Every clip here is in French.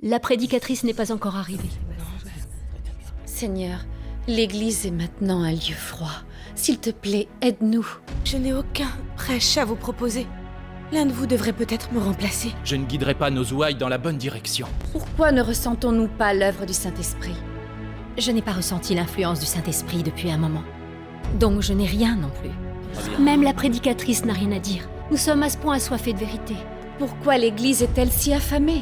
La prédicatrice n'est pas encore arrivée. Seigneur, l'église est maintenant un lieu froid. S'il te plaît, aide-nous. Je n'ai aucun prêche à vous proposer. L'un de vous devrait peut-être me remplacer. Je ne guiderai pas nos ouailles dans la bonne direction. Pourquoi ne ressentons-nous pas l'œuvre du Saint-Esprit? Je n'ai pas ressenti l'influence du Saint-Esprit depuis un moment. Donc je n'ai rien non plus. Même la prédicatrice n'a rien à dire. Nous sommes à ce point assoiffés de vérité. Pourquoi l'église est-elle si affamée?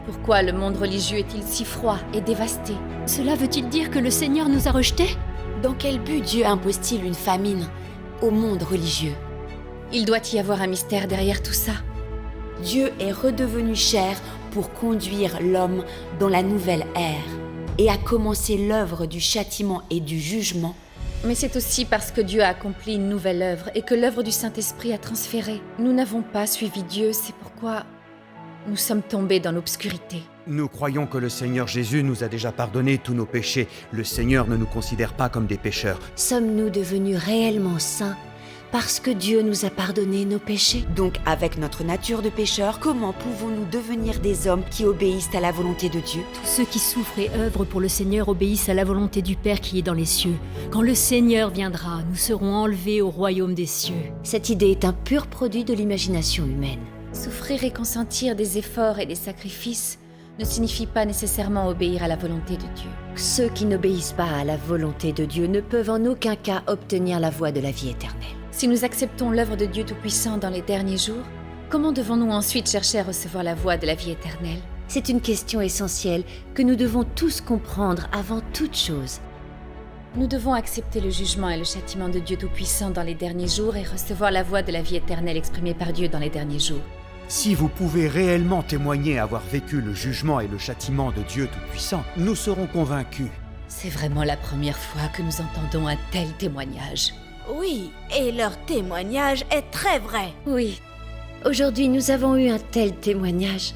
Pourquoi le monde religieux est-il si froid et dévasté? Cela veut-il dire que le Seigneur nous a rejetés? Dans quel but Dieu impose-t-il une famine au monde religieux? Il doit y avoir un mystère derrière tout ça. Dieu est redevenu chair pour conduire l'homme dans la nouvelle ère et a commencé l'œuvre du châtiment et du jugement. Mais c'est aussi parce que Dieu a accompli une nouvelle œuvre et que l'œuvre du Saint-Esprit a transféré. Nous n'avons pas suivi Dieu, c'est pourquoi nous sommes tombés dans l'obscurité. Nous croyons que le Seigneur Jésus nous a déjà pardonné tous nos péchés. Le Seigneur ne nous considère pas comme des pécheurs. Sommes-nous devenus réellement saints parce que Dieu nous a pardonné nos péchés? Donc, avec notre nature de pécheurs, comment pouvons-nous devenir des hommes qui obéissent à la volonté de Dieu? Tous ceux qui souffrent et œuvrent pour le Seigneur obéissent à la volonté du Père qui est dans les cieux. Quand le Seigneur viendra, nous serons enlevés au royaume des cieux. Cette idée est un pur produit de l'imagination humaine. Souffrir et consentir des efforts et des sacrifices ne signifie pas nécessairement obéir à la volonté de Dieu. Ceux qui n'obéissent pas à la volonté de Dieu ne peuvent en aucun cas obtenir la voie de la vie éternelle. Si nous acceptons l'œuvre de Dieu Tout-Puissant dans les derniers jours, comment devons-nous ensuite chercher à recevoir la voie de la vie éternelle? C'est une question essentielle que nous devons tous comprendre avant toute chose. Nous devons accepter le jugement et le châtiment de Dieu Tout-Puissant dans les derniers jours et recevoir la voie de la vie éternelle exprimée par Dieu dans les derniers jours. Si vous pouvez réellement témoigner avoir vécu le jugement et le châtiment de Dieu Tout-Puissant, nous serons convaincus. C'est vraiment la première fois que nous entendons un tel témoignage. Oui, et leur témoignage est très vrai. Oui, aujourd'hui nous avons eu un tel témoignage.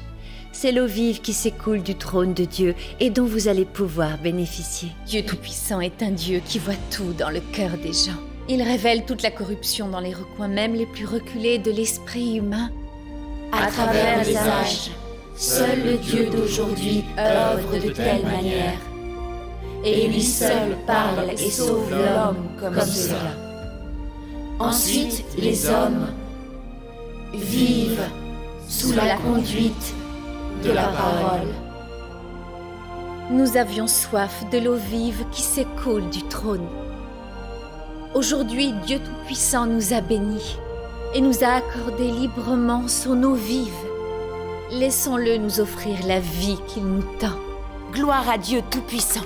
C'est l'eau vive qui s'écoule du trône de Dieu et dont vous allez pouvoir bénéficier. Dieu Tout-Puissant est un Dieu qui voit tout dans le cœur des gens. Il révèle toute la corruption dans les recoins même les plus reculés de l'esprit humain. À travers les âges, seul le Dieu d'aujourd'hui œuvre de telle manière. Et lui seul parle et sauve l'homme comme cela. Ensuite, les hommes vivent sous la conduite de la parole. Nous avions soif de l'eau vive qui s'écoule du trône. Aujourd'hui, Dieu Tout-Puissant nous a bénis et nous a accordé librement son eau vive. Laissons-le nous offrir la vie qu'il nous tend. Gloire à Dieu Tout-Puissant.